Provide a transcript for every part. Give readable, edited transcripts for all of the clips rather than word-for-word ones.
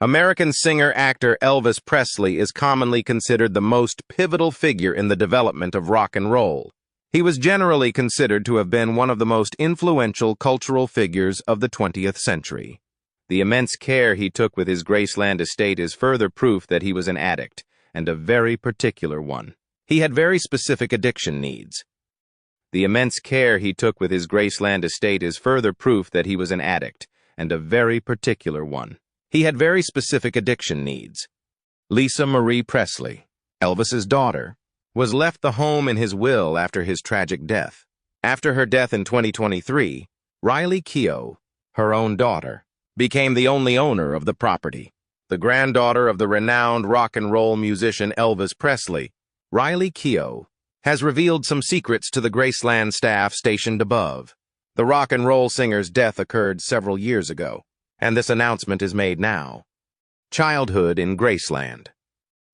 American singer-actor Elvis Presley is commonly considered the most pivotal figure in the development of rock and roll. He was generally considered to have been one of the most influential cultural figures of the 20th century. The immense care he took with his Graceland estate is further proof that he was an addict, and a very particular one. He had very specific addiction needs. The immense care he took with his Graceland estate is further proof that he was an addict, and a very particular one. He had very specific addiction needs. Lisa Marie Presley, Elvis's daughter, was left the home in his will after his tragic death. After her death in 2023, Riley Keough, her own daughter, became the only owner of the property. The granddaughter of the renowned rock and roll musician Elvis Presley, Riley Keough, has revealed some secrets to the Graceland staff stationed above. The rock and roll singer's death occurred several years ago, and this announcement is made now. Childhood in Graceland.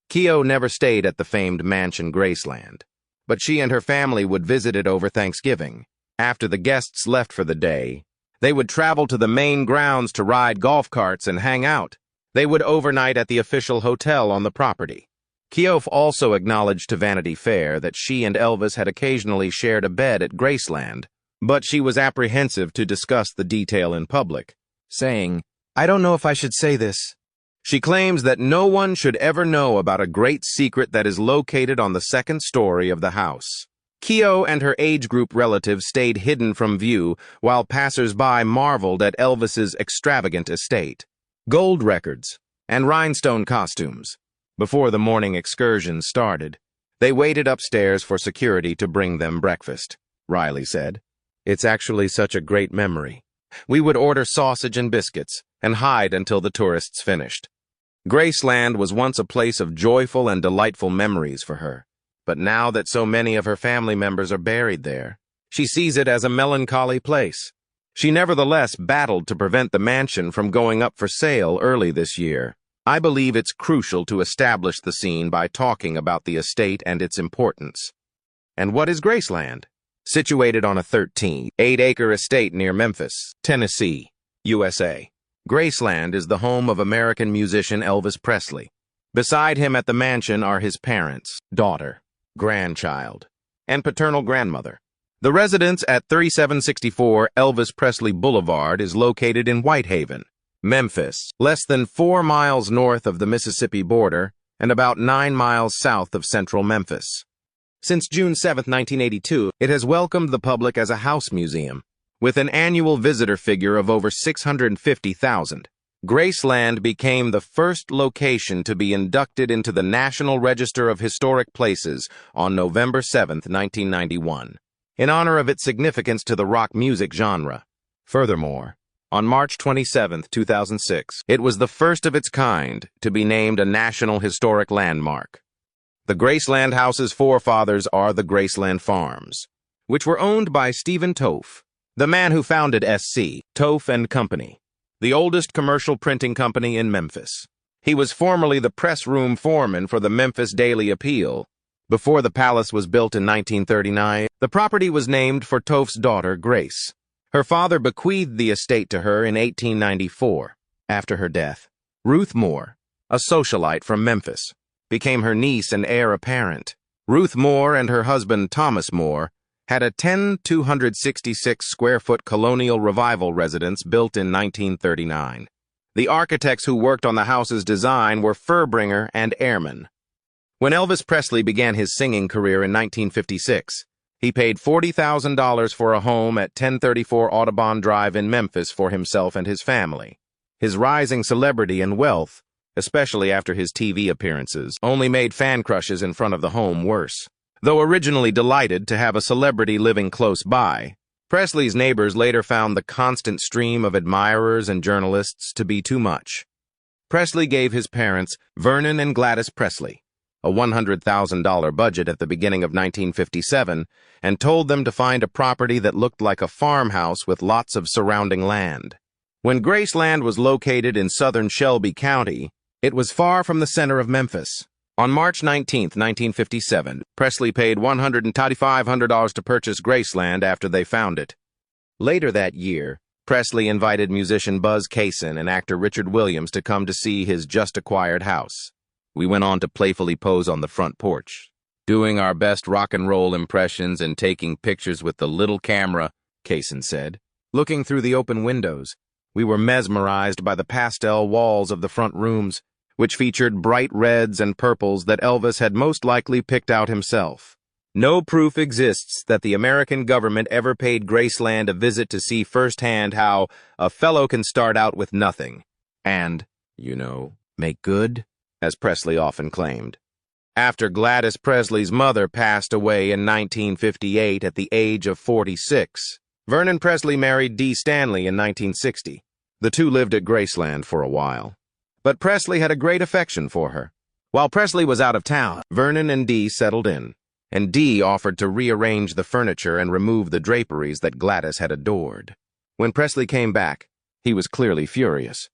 Keough never stayed at the famed mansion Graceland, but she and her family would visit it over Thanksgiving. After the guests left for the day, they would travel to the main grounds to ride golf carts and hang out. They would overnight at the official hotel on the property. Keough also acknowledged to Vanity Fair that she and Elvis had occasionally shared a bed at Graceland, but she was apprehensive to discuss the detail in public, saying, "I don't know if I should say this." She claims that no one should ever know about a great secret that is located on the second story of the house. Keough and her age group relatives stayed hidden from view while passers-by marveled at Elvis's extravagant estate. Gold records and rhinestone costumes. Before the morning excursion started, they waited upstairs for security to bring them breakfast, Riley said. "It's actually such a great memory. We would order sausage and biscuits and hide until the tourists finished." Graceland was once a place of joyful and delightful memories for her, but now that so many of her family members are buried there, she sees it as a melancholy place. She nevertheless battled to prevent the mansion from going up for sale early this year. "I believe it's crucial to establish the scene by talking about the estate and its importance." And what is Graceland? Situated on a 13.8-acre estate near Memphis, Tennessee, USA. Graceland is the home of American musician Elvis Presley. Beside him at the mansion are his parents, daughter, grandchild, and paternal grandmother. The residence at 3764 Elvis Presley Boulevard is located in Whitehaven, Memphis, less than 4 miles north of the Mississippi border and about 9 miles south of central Memphis. Since June 7, 1982, it has welcomed the public as a house museum, with an annual visitor figure of over 650,000. Graceland became the first location to be inducted into the National Register of Historic Places on November 7, 1991, in honor of its significance to the rock music genre. Furthermore, on March 27, 2006, it was the first of its kind to be named a National Historic Landmark. The Graceland house's forefathers are the Graceland Farms, which were owned by Stephen Toeph, the man who founded S.C. Toeph and Company, the oldest commercial printing company in Memphis. He was formerly the press room foreman for the Memphis Daily Appeal. Before the palace was built in 1939, the property was named for Toeph's daughter, Grace. Her father bequeathed the estate to her in 1894. After her death, Ruth Moore, a socialite from Memphis, became her niece and heir apparent. Ruth Moore and her husband Thomas Moore had a 266-square-foot colonial revival residence built in 1939. The architects who worked on the house's design were Furbringer and Ehrman. When Elvis Presley began his singing career in 1956, he paid $40,000 for a home at 1034 Audubon Drive in Memphis for himself and his family. His rising celebrity and wealth, especially after his TV appearances, only made fan crushes in front of the home worse. Though originally delighted to have a celebrity living close by, Presley's neighbors later found the constant stream of admirers and journalists to be too much. Presley gave his parents, Vernon and Gladys Presley, a $100,000 budget at the beginning of 1957 and told them to find a property that looked like a farmhouse with lots of surrounding land. When Graceland was located in southern Shelby County, it was far from the center of Memphis. On March 19, 1957, Presley paid $135,000 to purchase Graceland after they found it. Later that year, Presley invited musician Buzz Cason and actor Richard Williams to come to see his just-acquired house. We went on to playfully pose on the front porch, doing our best rock and roll impressions and taking pictures with the little camera, Cason said. Looking through the open windows, we were mesmerized by the pastel walls of the front rooms, which featured bright reds and purples that Elvis had most likely picked out himself. No proof exists that the American government ever paid Graceland a visit to see firsthand how a fellow can start out with nothing and, make good, as Presley often claimed. After Gladys Presley's mother passed away in 1958 at the age of 46, Vernon Presley married Dee Stanley in 1960. The two lived at Graceland for a while, but Presley had a great affection for her. While Presley was out of town, Vernon and Dee settled in, and Dee offered to rearrange the furniture and remove the draperies that Gladys had adored. When Presley came back, he was clearly furious.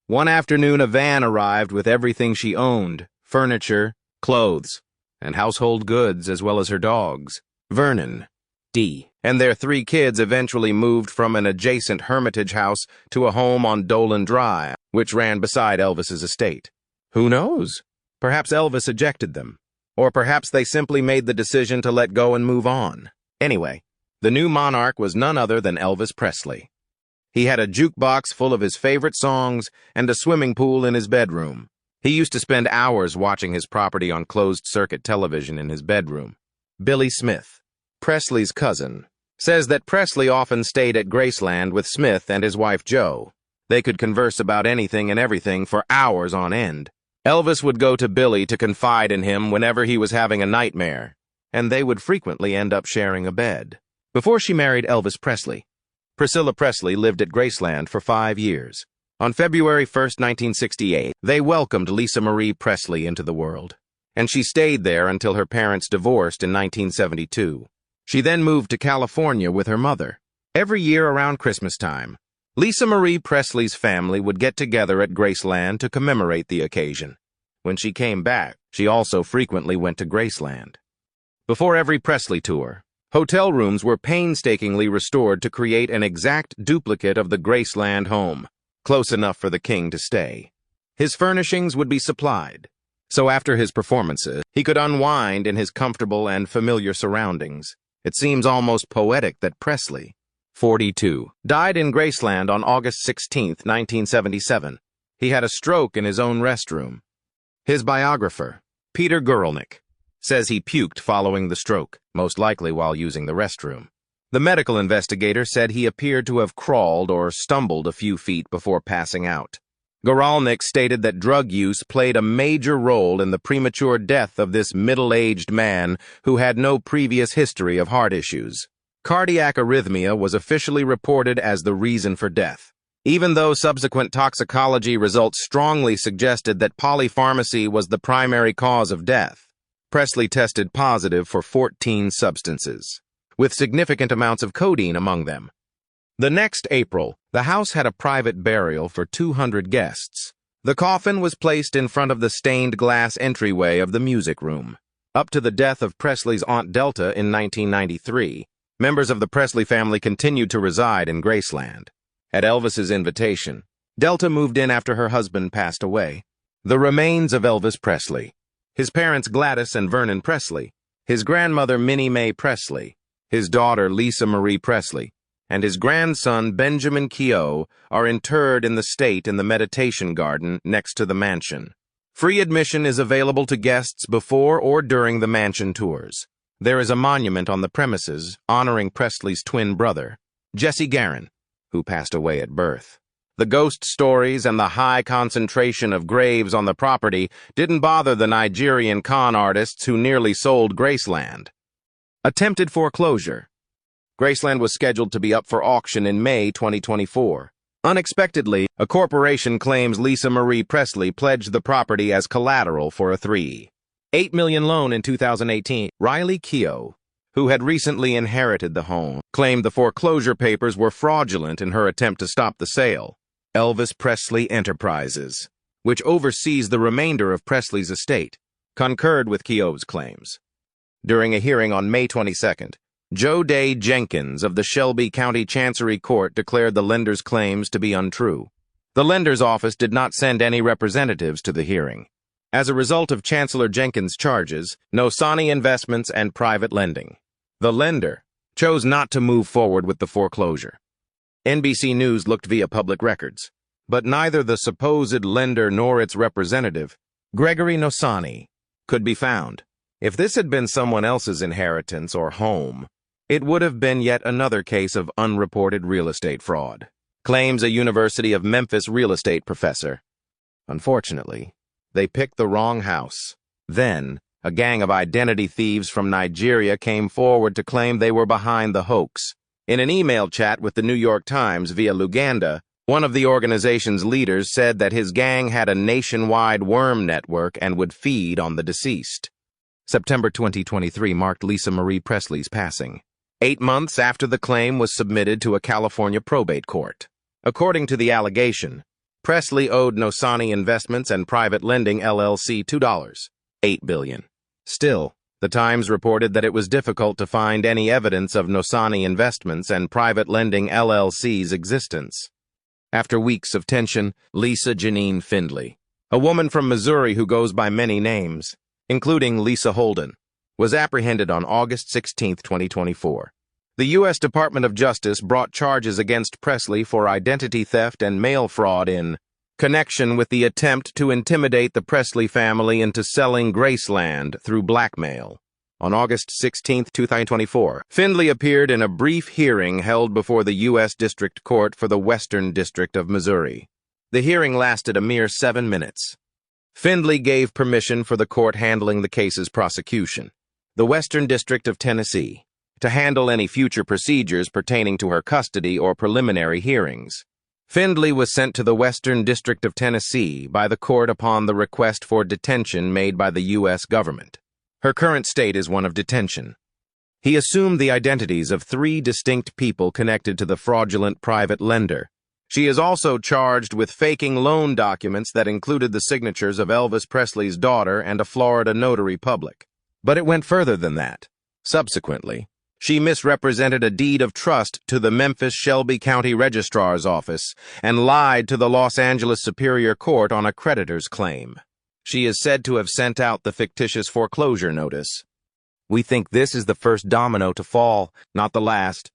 One afternoon, a van arrived with everything she owned: furniture, clothes, and household goods, as well as her dogs. Vernon, Dee, and their 3 kids eventually moved from an adjacent Hermitage house to a home on Dolan Drive, which ran beside Elvis's estate. Who knows? Perhaps Elvis ejected them. Or perhaps they simply made the decision to let go and move on. Anyway, the new monarch was none other than Elvis Presley. He had a jukebox full of his favorite songs and a swimming pool in his bedroom. He used to spend hours watching his property on closed-circuit television in his bedroom. Billy Smith, Presley's cousin, says that Presley often stayed at Graceland with Smith and his wife Jo. They could converse about anything and everything for hours on end. Elvis would go to Billy to confide in him whenever he was having a nightmare, and they would frequently end up sharing a bed. Before she married Elvis Presley, Priscilla Presley lived at Graceland for 5 years. On February 1, 1968, they welcomed Lisa Marie Presley into the world, and she stayed there until her parents divorced in 1972. She then moved to California with her mother. Every year around Christmas time, Lisa Marie Presley's family would get together at Graceland to commemorate the occasion. When she came back, she also frequently went to Graceland. Before every Presley tour, hotel rooms were painstakingly restored to create an exact duplicate of the Graceland home, close enough for the king to stay. His furnishings would be supplied, so after his performances, he could unwind in his comfortable and familiar surroundings. It seems almost poetic that Presley, 42, died in Graceland on August 16, 1977. He had a stroke in his own restroom. His biographer, Peter Guralnick, says he puked following the stroke, most likely while using the restroom. The medical investigator said he appeared to have crawled or stumbled a few feet before passing out. Guralnick stated that drug use played a major role in the premature death of this middle-aged man who had no previous history of heart issues. Cardiac arrhythmia was officially reported as the reason for death, even though subsequent toxicology results strongly suggested that polypharmacy was the primary cause of death. Presley tested positive for 14 substances, with significant amounts of codeine among them. The next April, the house had a private burial for 200 guests. The coffin was placed in front of the stained glass entryway of the music room. Up to the death of Presley's Aunt Delta in 1993, members of the Presley family continued to reside in Graceland. At Elvis's invitation, Delta moved in after her husband passed away. The remains of Elvis Presley, his parents Gladys and Vernon Presley, his grandmother Minnie Mae Presley, his daughter Lisa Marie Presley, and his grandson Benjamin Keough are interred in the state in the meditation garden next to the mansion. Free admission is available to guests before or during the mansion tours. There is a monument on the premises honoring Presley's twin brother, Jesse Garon, who passed away at birth. The ghost stories and the high concentration of graves on the property didn't bother the Nigerian con artists who nearly sold Graceland. Attempted foreclosure. Graceland was scheduled to be up for auction in May 2024. Unexpectedly, a corporation claims Lisa Marie Presley pledged the property as collateral for a $3.8 million loan in 2018. Riley Keough, who had recently inherited the home, claimed the foreclosure papers were fraudulent in her attempt to stop the sale. Elvis Presley Enterprises, which oversees the remainder of Presley's estate, concurred with Keough's claims. During a hearing on May 22nd, Joe Day Jenkins of the Shelby County Chancery Court declared the lender's claims to be untrue. The lender's office did not send any representatives to the hearing. As a result of Chancellor Jenkins' charges, Nosani Investments and Private Lending, the lender chose not to move forward with the foreclosure. NBC News looked via public records, but neither the supposed lender nor its representative, Gregory Nosani, could be found. If this had been someone else's inheritance or home, it would have been yet another case of unreported real estate fraud, claims a University of Memphis real estate professor. Unfortunately, they picked the wrong house. Then, a gang of identity thieves from Nigeria came forward to claim they were behind the hoax. In an email chat with the New York Times via Luganda, one of the organization's leaders said that his gang had a nationwide worm network and would feed on the deceased. September 2023 marked Lisa Marie Presley's passing, 8 months after the claim was submitted to a California probate court. According to the allegation, Presley owed Nosani Investments and Private Lending LLC $2.8 billion. Still, the Times reported that it was difficult to find any evidence of Nosani Investments and Private Lending LLC's existence. After weeks of tension, Lisa Janine Findley, a woman from Missouri who goes by many names, including Lisa Holden, was apprehended on August 16, 2024. The U.S. Department of Justice brought charges against Presley for identity theft and mail fraud in connection with the attempt to intimidate the Presley family into selling Graceland through blackmail. On August 16, 2024, Findley appeared in a brief hearing held before the U.S. District Court for the Western District of Missouri. The hearing lasted a mere 7 minutes. Findley gave permission for the court handling the case's prosecution, the Western District of Tennessee, to handle any future procedures pertaining to her custody or preliminary hearings. Findley was sent to the Western District of Tennessee by the court upon the request for detention made by the U.S. government. Her current state is one of detention. He assumed the identities of 3 distinct people connected to the fraudulent private lender. She is also charged with faking loan documents that included the signatures of Elvis Presley's daughter and a Florida notary public. But it went further than that. Subsequently, she misrepresented a deed of trust to the Memphis Shelby County Registrar's Office and lied to the Los Angeles Superior Court on a creditor's claim. She is said to have sent out the fictitious foreclosure notice. We think this is the first domino to fall, not the last.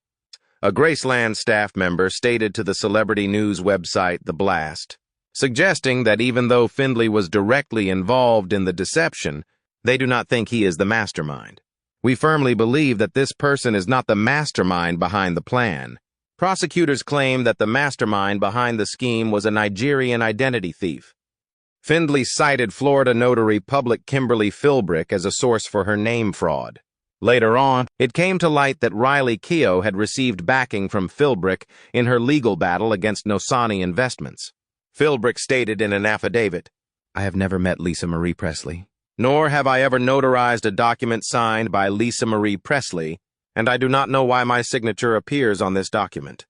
A Graceland staff member stated to the celebrity news website The Blast, suggesting that even though Findley was directly involved in the deception, they do not think he is the mastermind. We firmly believe that this person is not the mastermind behind the plan. Prosecutors claim that the mastermind behind the scheme was a Nigerian identity thief. Findley cited Florida notary public Kimberly Philbrick as a source for her name fraud. Later on, it came to light that Riley Keough had received backing from Philbrick in her legal battle against Nosani Investments. Philbrick stated in an affidavit, "I have never met Lisa Marie Presley, nor have I ever notarized a document signed by Lisa Marie Presley, and I do not know why my signature appears on this document."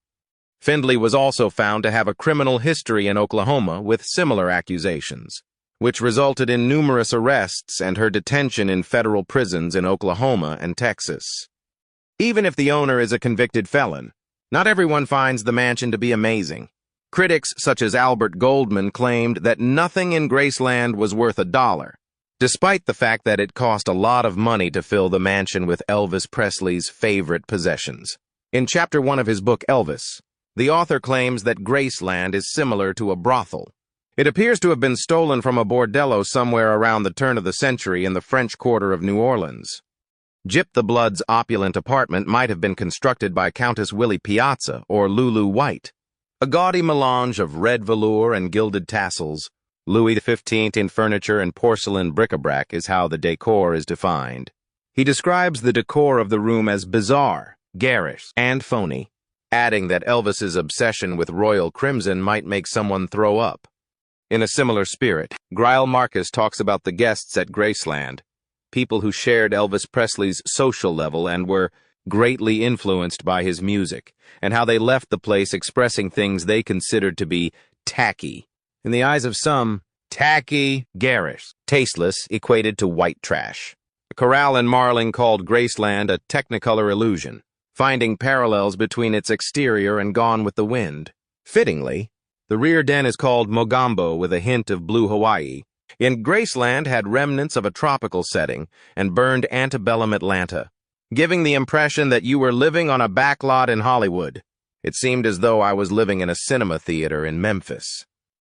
Findley was also found to have a criminal history in Oklahoma with similar accusations, which resulted in numerous arrests and her detention in federal prisons in Oklahoma and Texas. Even if the owner is a convicted felon, not everyone finds the mansion to be amazing. Critics such as Albert Goldman claimed that nothing in Graceland was worth $1, despite the fact that it cost a lot of money to fill the mansion with Elvis Presley's favorite possessions. In Chapter 1 of his book Elvis, the author claims that Graceland is similar to a brothel. It appears to have been stolen from a bordello somewhere around the turn of the century in the French Quarter of New Orleans. Gyp the Blood's opulent apartment might have been constructed by Countess Willie Piazza or Lulu White. A gaudy melange of red velour and gilded tassels, Louis XV in furniture and porcelain bric-a-brac is how the decor is defined. He describes the decor of the room as bizarre, garish, and phony, adding that Elvis's obsession with royal crimson might make someone throw up. In a similar spirit, Greil Marcus talks about the guests at Graceland, people who shared Elvis Presley's social level and were greatly influenced by his music, and how they left the place expressing things they considered to be tacky. In the eyes of some, tacky, garish, tasteless equated to white trash. Corral and Marling called Graceland a technicolor illusion, finding parallels between its exterior and Gone with the Wind. Fittingly, the rear den is called Mogambo with a hint of blue Hawaii. In Graceland had remnants of a tropical setting and burned antebellum Atlanta, giving the impression that you were living on a backlot in Hollywood. It seemed as though I was living in a cinema theater in Memphis.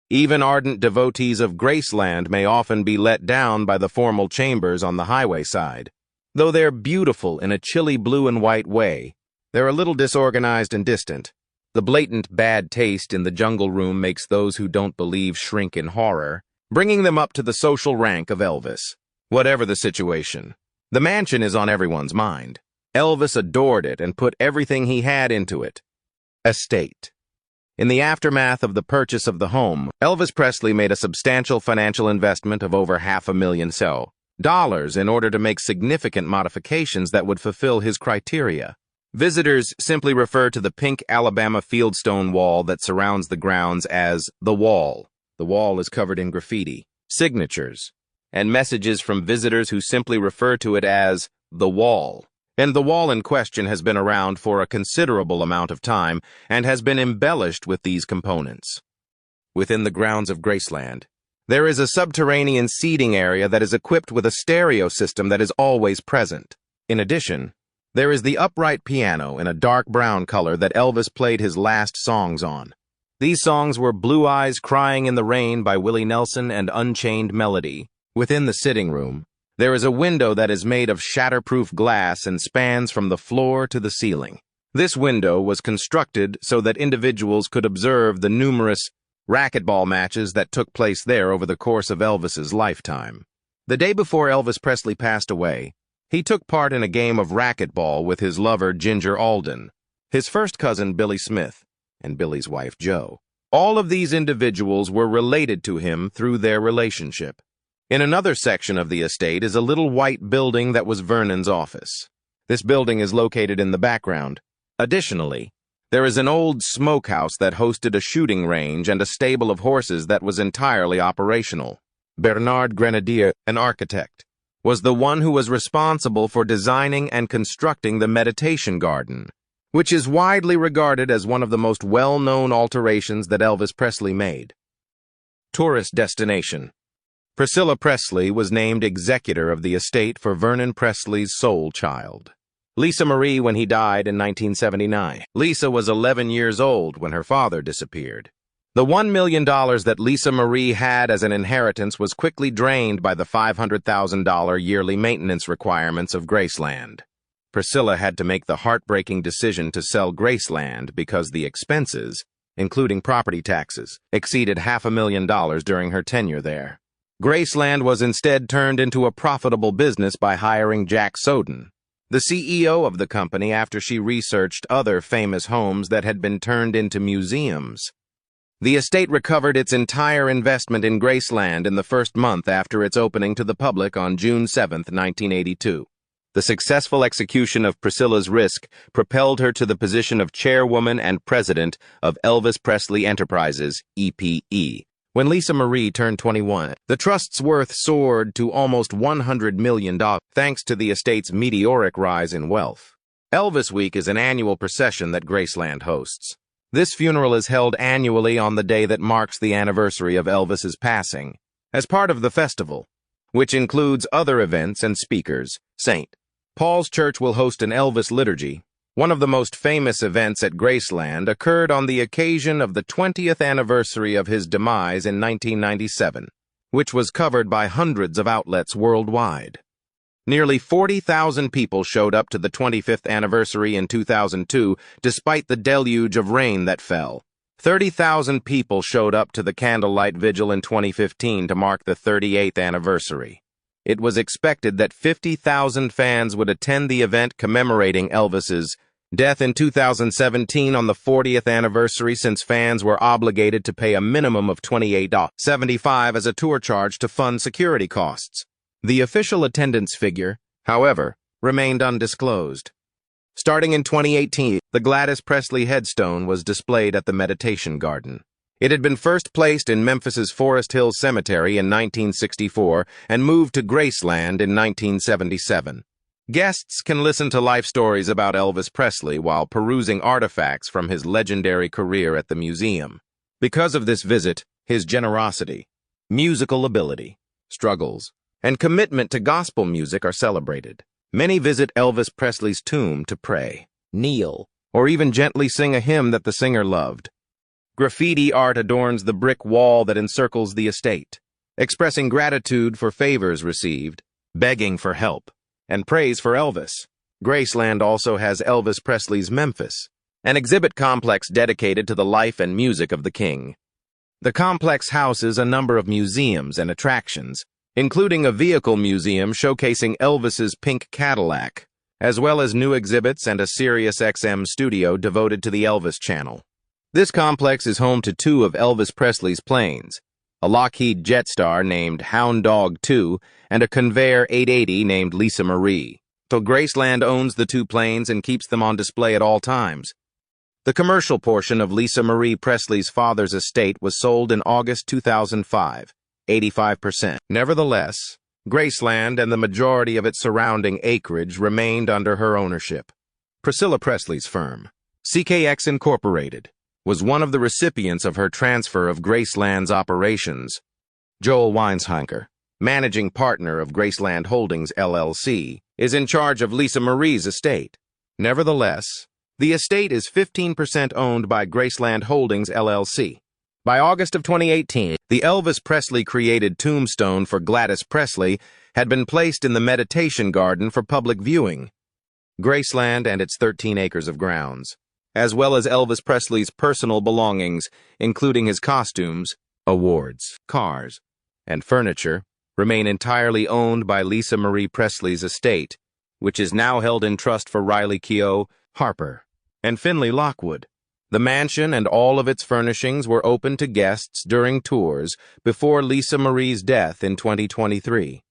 Even ardent devotees of Graceland may often be let down by the formal chambers on the highway side. Though they're beautiful in a chilly blue and white way, they're a little disorganized and distant. The blatant bad taste in the jungle room makes those who don't believe shrink in horror, bringing them up to the social rank of Elvis. Whatever the situation, the mansion is on everyone's mind. Elvis adored it and put everything he had into it. Estate. In the aftermath of the purchase of the home, Elvis Presley made a substantial financial investment of over $500,000 in order to make significant modifications that would fulfill his criteria. Visitors simply refer to the pink Alabama fieldstone wall that surrounds the grounds as the wall. The wall is covered in graffiti, signatures, and messages from visitors who simply refer to it as the wall. And the wall in question has been around for a considerable amount of time and has been embellished with these components. Within the grounds of Graceland, there is a subterranean seating area that is equipped with a stereo system that is always present. In addition, there is the upright piano in a dark brown color that Elvis played his last songs on. These songs were Blue Eyes Crying in the Rain by Willie Nelson and Unchained Melody. Within the sitting room, there is a window that is made of shatterproof glass and spans from the floor to the ceiling. This window was constructed so that individuals could observe the numerous racquetball matches that took place there over the course of Elvis's lifetime. The day before Elvis Presley passed away, he took part in a game of racquetball with his lover Ginger Alden, his first cousin Billy Smith, and Billy's wife Jo. All of these individuals were related to him through their relationship. In another section of the estate is a little white building that was Vernon's office. This building is located in the background. Additionally, there is an old smokehouse that hosted a shooting range and a stable of horses that was entirely operational. Bernard Grenadier, an architect, was the one who was responsible for designing and constructing the meditation garden, which is widely regarded as one of the most well-known alterations that Elvis Presley made. Tourist destination. Priscilla Presley was named executor of the estate for Vernon Presley's sole child, Lisa Marie, when he died in 1979. Lisa was 11 years old when her father disappeared. The $1 million that Lisa Marie had as an inheritance was quickly drained by the $500,000 yearly maintenance requirements of Graceland. Priscilla had to make the heartbreaking decision to sell Graceland because the expenses, including property taxes, exceeded $500,000 during her tenure there. Graceland was instead turned into a profitable business by hiring Jack Soden, the CEO of the company, after she researched other famous homes that had been turned into museums. The estate recovered its entire investment in Graceland in the first month after its opening to the public on June 7, 1982. The successful execution of Priscilla's risk propelled her to the position of chairwoman and president of Elvis Presley Enterprises, EPE. When Lisa Marie turned 21, the trust's worth soared to almost $100 million thanks to the estate's meteoric rise in wealth. Elvis Week is an annual procession that Graceland hosts. This funeral is held annually on the day that marks the anniversary of Elvis's passing. As part of the festival, which includes other events and speakers, St. Paul's Church will host an Elvis liturgy. One of the most famous events at Graceland occurred on the occasion of the 20th anniversary of his demise in 1997, which was covered by hundreds of outlets worldwide. Nearly 40,000 people showed up to the 25th anniversary in 2002, despite the deluge of rain that fell. 30,000 people showed up to the candlelight vigil in 2015 to mark the 38th anniversary. It was expected that 50,000 fans would attend the event commemorating Elvis's death in 2017 on the 40th anniversary, since fans were obligated to pay a minimum of $28.75 as a tour charge to fund security costs. The official attendance figure, however, remained undisclosed. Starting in 2018, the Gladys Presley headstone was displayed at the Meditation Garden. It had been first placed in Memphis's Forest Hill Cemetery in 1964 and moved to Graceland in 1977. Guests can listen to life stories about Elvis Presley while perusing artifacts from his legendary career at the museum. Because of this visit, his generosity, musical ability, struggles, and commitment to gospel music are celebrated. Many visit Elvis Presley's tomb to pray, kneel, or even gently sing a hymn that the singer loved. Graffiti art adorns the brick wall that encircles the estate, expressing gratitude for favors received, begging for help, and praise for Elvis. Graceland also has Elvis Presley's Memphis, an exhibit complex dedicated to the life and music of the king. The complex houses a number of museums and attractions, including a vehicle museum showcasing Elvis's pink Cadillac, as well as new exhibits and a SiriusXM studio devoted to the Elvis Channel. This complex is home to two of Elvis Presley's planes, a Lockheed Jetstar named Hound Dog 2 and a Convair 880 named Lisa Marie. So Graceland owns the two planes and keeps them on display at all times. The commercial portion of Lisa Marie Presley's father's estate was sold in August 2005, 85%. Nevertheless, Graceland and the majority of its surrounding acreage remained under her ownership. Priscilla Presley's firm, CKX Incorporated, was one of the recipients of her transfer of Graceland's operations. Joel Weinshenker, managing partner of Graceland Holdings LLC, is in charge of Lisa Marie's estate. Nevertheless, the estate is 15% owned by Graceland Holdings LLC. By August of 2018, the Elvis Presley-created tombstone for Gladys Presley had been placed in the meditation garden for public viewing. Graceland and its 13 acres of grounds, as well as Elvis Presley's personal belongings, including his costumes, awards, cars, and furniture, remain entirely owned by Lisa Marie Presley's estate, which is now held in trust for Riley Keough, Harper, and Finley Lockwood. The mansion and all of its furnishings were open to guests during tours before Lisa Marie's death in 2023.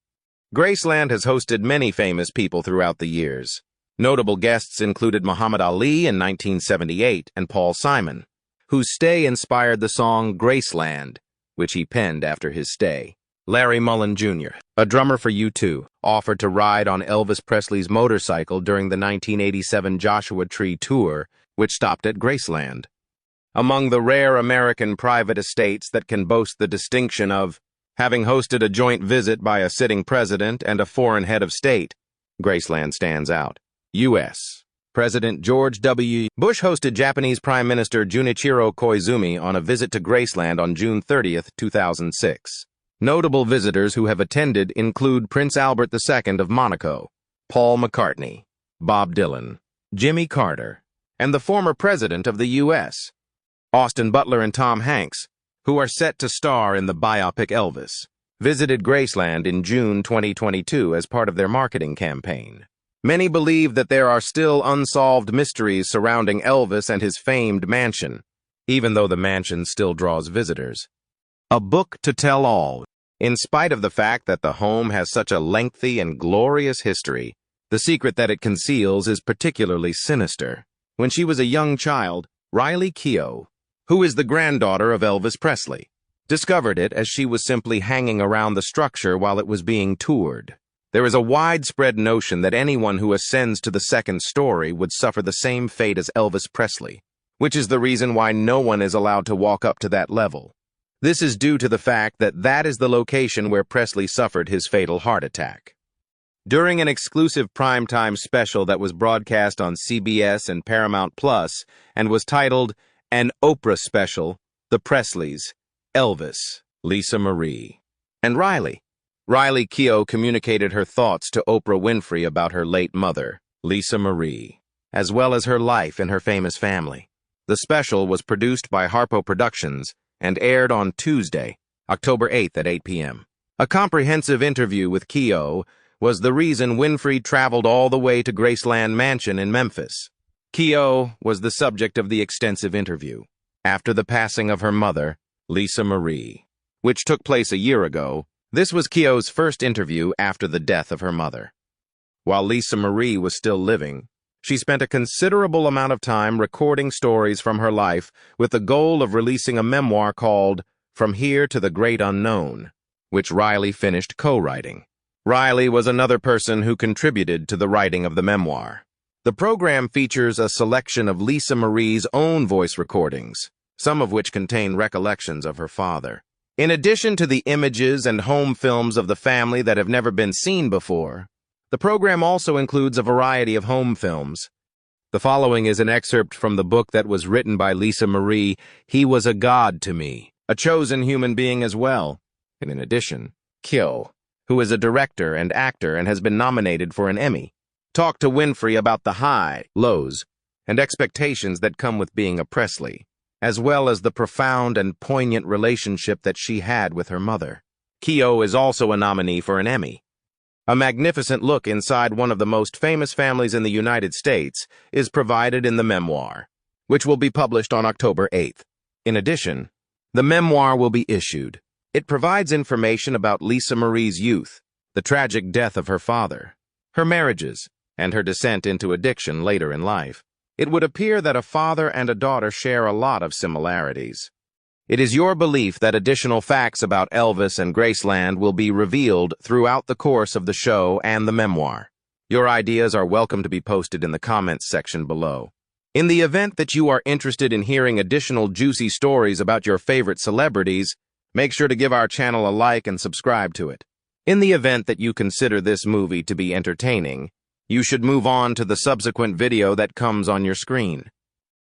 Graceland has hosted many famous people throughout the years. Notable guests included Muhammad Ali in 1978 and Paul Simon, whose stay inspired the song Graceland, which he penned after his stay. Larry Mullen Jr., a drummer for U2, offered to ride on Elvis Presley's motorcycle during the 1987 Joshua Tree tour, which stopped at Graceland. Among the rare American private estates that can boast the distinction of having hosted a joint visit by a sitting president and a foreign head of state, Graceland stands out. U.S. President George W. Bush hosted Japanese Prime Minister Junichiro Koizumi on a visit to Graceland on June 30th, 2006. Notable visitors who have attended include Prince Albert II of Monaco, Paul McCartney, Bob Dylan, Jimmy Carter, and the former president of the U.S., Austin Butler and Tom Hanks, who are set to star in the biopic Elvis, visited Graceland in June 2022 as part of their marketing campaign. Many believe that there are still unsolved mysteries surrounding Elvis and his famed mansion, even though the mansion still draws visitors. A book to tell all. In spite of the fact that the home has such a lengthy and glorious history, the secret that it conceals is particularly sinister. When she was a young child, Riley Keough, who is the granddaughter of Elvis Presley, discovered it as she was simply hanging around the structure while it was being toured. There is a widespread notion that anyone who ascends to the second story would suffer the same fate as Elvis Presley, which is the reason why no one is allowed to walk up to that level. This is due to the fact that that is the location where Presley suffered his fatal heart attack. During an exclusive primetime special that was broadcast on CBS and Paramount Plus and was titled An Oprah Special, the Presleys, Elvis, Lisa Marie, and Riley Keough communicated her thoughts to Oprah Winfrey about her late mother, Lisa Marie, as well as her life and her famous family. The special was produced by Harpo Productions and aired on Tuesday, October 8th at 8 p.m. A comprehensive interview with Keough was the reason Winfrey traveled all the way to Graceland Mansion in Memphis. Keough was the subject of the extensive interview. After the passing of her mother, Lisa Marie, which took place a year ago, this was Keough's first interview after the death of her mother. While Lisa Marie was still living, She spent a considerable amount of time recording stories from her life with the goal of releasing a memoir called From Here to the Great Unknown, which Riley finished co-writing. Riley was another person who contributed to the writing of the memoir. The program features a selection of Lisa Marie's own voice recordings, some of which contain recollections of her father. In addition to the images and home films of the family that have never been seen before, the program also includes a variety of home films. The following is an excerpt from the book that was written by Lisa Marie, He Was a God to Me, a chosen human being as well. And in addition, Keough, who is a director and actor and has been nominated for an Emmy, talked to Winfrey about the high, lows, and expectations that come with being a Presley, as well as the profound and poignant relationship that she had with her mother. Keough is also a nominee for an Emmy. A magnificent look inside one of the most famous families in the United States is provided in the memoir, which will be published on October 8th. In addition, the memoir will be issued. It provides information about Lisa Marie's youth, the tragic death of her father, her marriages, and her descent into addiction later in life. It would appear that a father and a daughter share a lot of similarities. It is your belief that additional facts about Elvis and Graceland will be revealed throughout the course of the show and the memoir. Your ideas are welcome to be posted in the comments section below. In the event that you are interested in hearing additional juicy stories about your favorite celebrities, make sure to give our channel a like and subscribe to it. In the event that you consider this movie to be entertaining, you should move on to the subsequent video that comes on your screen.